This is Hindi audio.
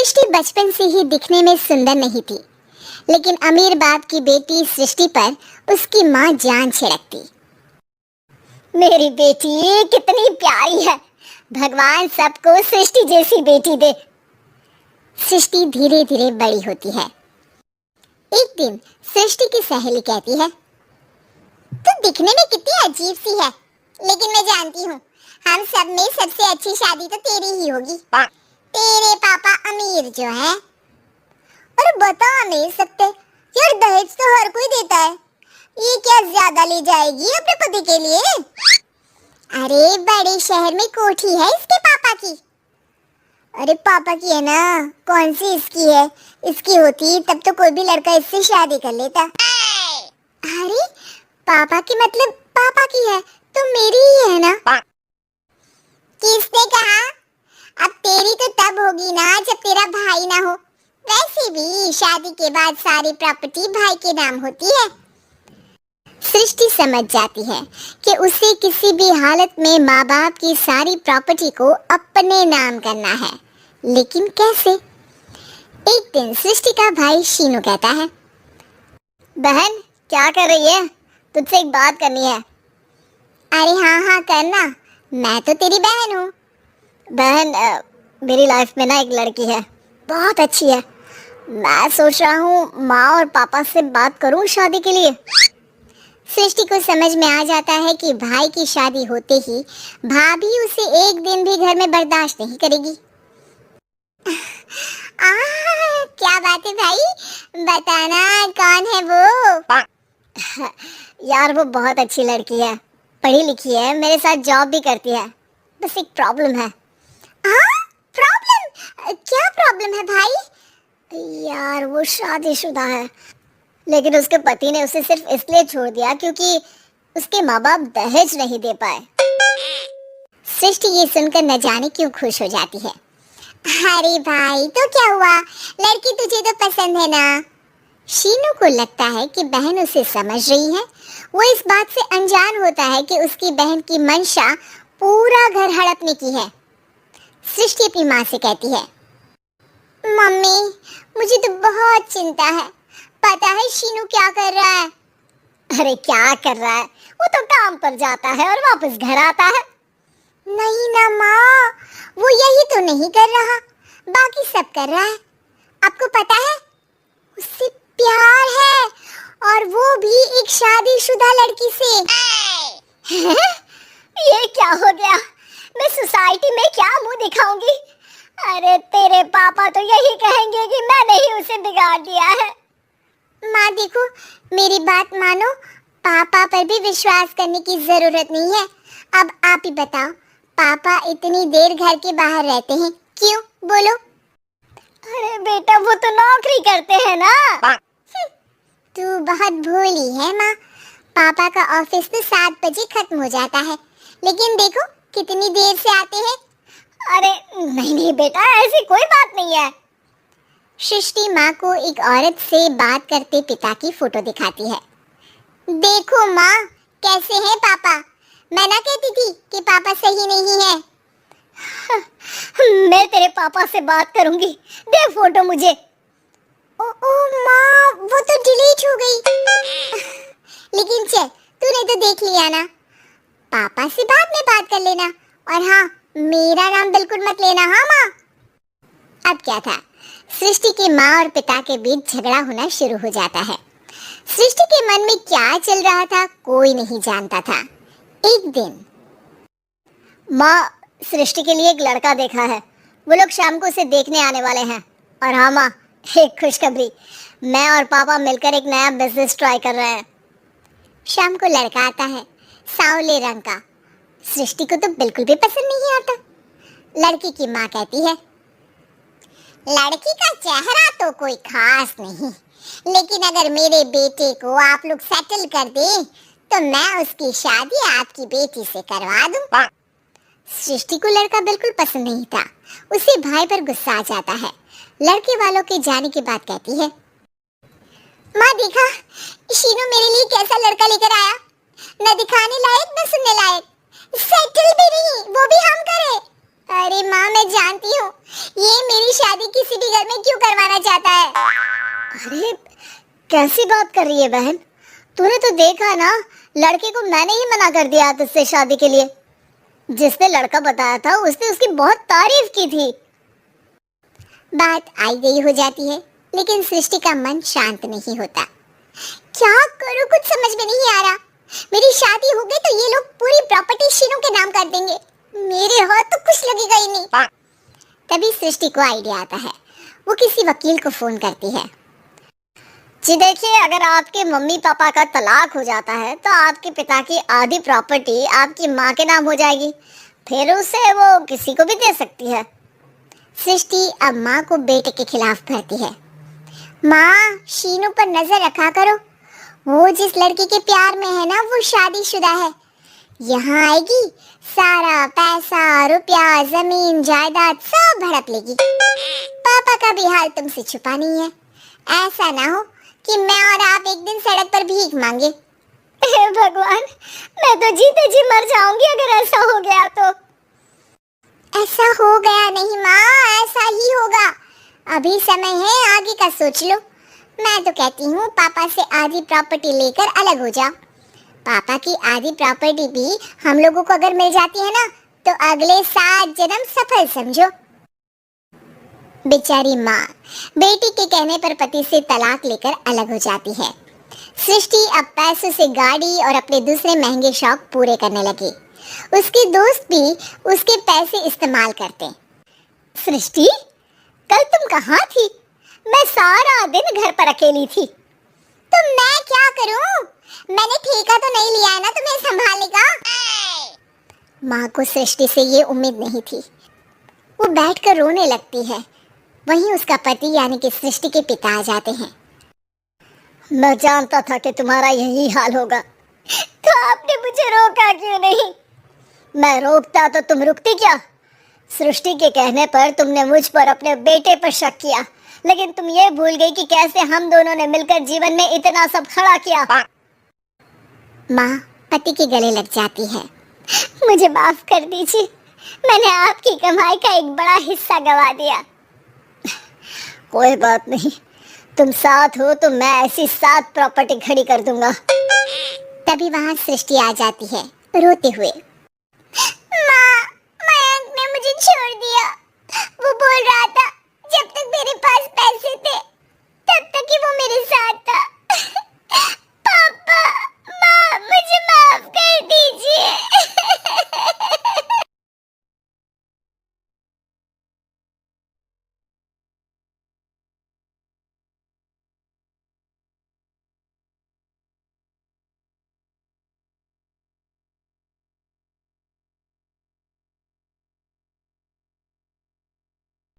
सृष्टि बचपन से ही दिखने में सुंदर नहीं थी, लेकिन अमीर बाप की बेटी सृष्टि पर उसकी माँ जान छिड़कती। मेरी बेटी कितनी प्यारी है, भगवान सबको सृष्टि जैसी बेटी दे। सृष्टि धीरे धीरे बड़ी होती है। एक दिन सृष्टि की सहेली कहती है, तू दिखने में कितनी अजीब सी है, लेकिन मैं जानती हूँ हम सब में सबसे अच्छी शादी तो तेरी ही होगी। तेरे पापा अमीर जो है। और बता नहीं सकते यार, दहेज तो हर कोई देता है, ये क्या ज्यादा ले जाएगी अपने पति के लिए? अरे बड़े शहर में कोठी है इसके पापा की। अरे पापा की है ना, कौन सी इसकी है? इसकी होती तब तो कोई भी लड़का इससे शादी कर लेता। अरे पापा की मतलब पापा की है तो मेरी ही है ना? किसने कहा? अब तेरी तो तब होगी ना जब तेरा भाई ना हो। वैसे भी शादी के बाद सारी प्रॉपर्टी भाई के नाम होती है। सृष्टि समझ जाती है कि उसे किसी भी हालत में माँ बाप की सारी प्रॉपर्टी को अपने नाम करना है, लेकिन कैसे? एक दिन सृष्टि का भाई शीनू कहता है, बहन क्या कर रही है? तुझसे एक बात करनी है। अरे हाँ हाँ करना, मैं तो तेरी बहन हूँ। बहन मेरी लाइफ में ना एक लड़की है, बहुत अच्छी है। मैं सोच रहा हूँ माँ और पापा से बात करूँ शादी के लिए। सृष्टि को समझ में आ जाता है कि भाई की शादी होते ही भाभी उसे एक दिन भी घर में बर्दाश्त नहीं करेगी। क्या बात है भाई, बताना कौन है वो? यार वो बहुत अच्छी लड़की है, पढ़ी लिखी है, मेरे साथ जॉब भी करती है। बस एक प्रॉब्लम है। प्रॉब्लम? क्या प्रॉब्लम है भाई? यार वो शादीशुदा है, लेकिन उसके पति ने उसे सिर्फ इसलिए छोड़ दिया क्योंकि उसके माँ बाप दहेज नहीं दे पाए। सृष्टि ये सुनकर न जाने क्यों खुश हो जाती है। अरे भाई तो क्या हुआ, लड़की तुझे तो पसंद है ना? शीनू को लगता है कि बहन उसे समझ रही है। वो इस बात से अनजान होता है कि उसकी बहन की मंशा पूरा घर हड़पने की है। सृष्टि अपनी माँ से कहती है, मम्मी मुझे तो बहुत चिंता है, पता है शीनू क्या कर रहा है? अरे क्या कर रहा है, वो तो काम पर जाता है और वापस घर आता है। नहीं ना माँ, वो यही तो नहीं कर रहा, बाकी सब कर रहा है। आपको पता है उससे प्यार है, और वो भी एक शादीशुदा लड़की से। ये क्या हो गया, मैं सोसाइटी में क्या मुंह दिखाऊंगी? अरे तेरे पापा तो यही कहेंगे कि मैंने ही उसे बिगाड़ दिया है। माँ देखो मेरी बात मानो, पापा पर भी विश्वास करने की जरूरत नहीं है। अब आप ही बताओ, पापा इतनी देर घर के बाहर रहते हैं क्यों, बोलो? अरे बेटा वो तो नौकरी करते हैं ना। तू बहुत भोली है माँ, पापा का ऑफिस तो 7 बजे खत्म हो जाता है, लेकिन देखो कितनी देर से आते हैं। अरे नहीं नहीं बेटा, ऐसी कोई बात नहीं है। सृष्टि माँ को एक औरत से बात करते पिता की फोटो दिखाती है। देखो माँ कैसे हैं पापा, मैं ना कहती थी कि पापा सही नहीं है। मैं तेरे पापा से बात करूंगी, दे फोटो मुझे। ओ माँ वो तो डिलीट हो गई। लेकिन चल तूने तो देख लिया ना, पापा से बाद में बात कर लेना, और हाँ मेरा नाम बिल्कुल मत लेना। हाँ माँ। अब क्या था, सृष्टि के माँ और पिता के बीच झगड़ा होना शुरू हो जाता है। सृष्टि के मन में क्या चल रहा था कोई नहीं जानता था। एक दिन माँ सृष्टि के लिए एक लड़का देखा है, वो लोग शाम को उसे देखने आने वाले हैं। और हाँ माँ एक खुशखबरी, मैं और पापा मिलकर एक नया बिजनेस ट्राई कर रहे हैं। शाम को लड़का आता है, सांवले रंग का। सृष्टि को तो बिल्कुल भी पसंद नहीं आता। लड़की की माँ कहती है, लड़की का चेहरा तो कोई खास नहीं, लेकिन अगर मेरे बेटे को आप लोग सेटल कर दें तो मैं उसकी शादी आपकी बेटी से करवा दूं। सृष्टि को लड़का बिल्कुल पसंद नहीं था, उसे भाई पर गुस्सा आ जाता है। लड़के वालों के जाने के बाद कहती है, माँ देखा शीनू मेरे लिए कैसा लड़का लेकर आया, न दिखाने लायक न सुनने लायक, सेटल भी नहीं, वो भी हम करे। अरे माँ मैं जानती हूँ ये मेरी शादी किसी भी घर में क्यों करवाना चाहता है? अरे कैसी बात कर रही है बहन, तूने तो देखा ना, लड़के को मैंने ही मना कर दिया तुझसे शादी के लिए। जिसने लड़का बताया था उसने उसकी बहुत तारीफ की थी। बात आई गई हो जाती है, लेकिन सृष्टि का मन शांत नहीं होता। क्या करूं, कुछ समझ में नहीं आ रहा। मेरी शादी हो गई तो ये लोग पूरी प्रॉपर्टी शीनू के नाम कर देंगे, मेरे हाथ तो कुछ लगेगा ही नहीं। तभी सृष्टि को आइडिया आता है। वो किसी वकील को फोन करती है। जी देखिए, अगर आपके मम्मी पापा का तलाक हो जाता है तो आपके पिता की आधी प्रॉपर्टी आपकी माँ के नाम हो जाएगी, फिर उसे वो किसी को भी दे सकती है। सृष्टि अब माँ को बेटे के खिलाफ करती है। माँ, शीनू पर नजर रखा करो, वो जिस लड़की के प्यार में है ना वो शादीशुदा है। यहाँ आएगी, सारा पैसा रुपया जमीन जायदाद सब हड़प लेगी। पापा का भी हाल तुमसे छुपा नहीं है। ऐसा ना हो कि मैं और आप एक दिन सड़क पर भीख मांगे। हे भगवान, मैं तो जीते जी मर जाऊंगी अगर ऐसा हो गया तो। ऐसा हो गया नहीं माँ, ऐसा ही होगा। अभी समय है, आगे का सोच लो। मैं तो कहती हूँ पापा से आधी प्रॉपर्टी लेकर अलग हो जाओ। पापा की आधी प्रॉपर्टी भी हम लोगों को अगर मिल जाती है ना तो अगले 7 जन्म सफल समझो। बेचारी माँ बेटी के कहने पर पति से तलाक लेकर अलग हो जाती है। सृष्टि अब पैसों से गाड़ी और अपने दूसरे महंगे शौक पूरे करने लगी। उसके दोस्त भी उसके पैसे इस्तेमाल करते। सृष्टि, कल तुम कहाँ थी? मैं सारा दिन घर पर अकेली थी। तो मैं क्या करूं? मैंने ठेका तो नहीं लिया है ना तुम्हें संभालने का। माँ को सृष्टि से ये उम्मीद नहीं थी। वो बैठकर रोने लगती है। वहीं उसका पति यानी कि सृष्टि के पिता आ जाते हैं। मैं जानता था कि तुम्हारा यही हाल होगा, तो आपने मुझे रोका क्यों नहीं? मैं रोकता तो तुम रुकती क्या? सृष्टि के कहने पर तुमने मुझ पर अपने बेटे पर शक किया, लेकिन तुम ये भूल गई कि कैसे हम दोनों ने मिलकर जीवन में इतना सब खड़ा किया। माँ पति के गले लग जाती है। मुझे माफ कर दीजिए, मैंने आपकी कमाई का एक बड़ा हिस्सा गवा दिया। कोई बात नहीं, तुम साथ हो तो मैं ऐसी 7 प्रॉपर्टी खड़ी कर दूंगा। तभी वहाँ सृष्टि आ जाती है रोते हुए।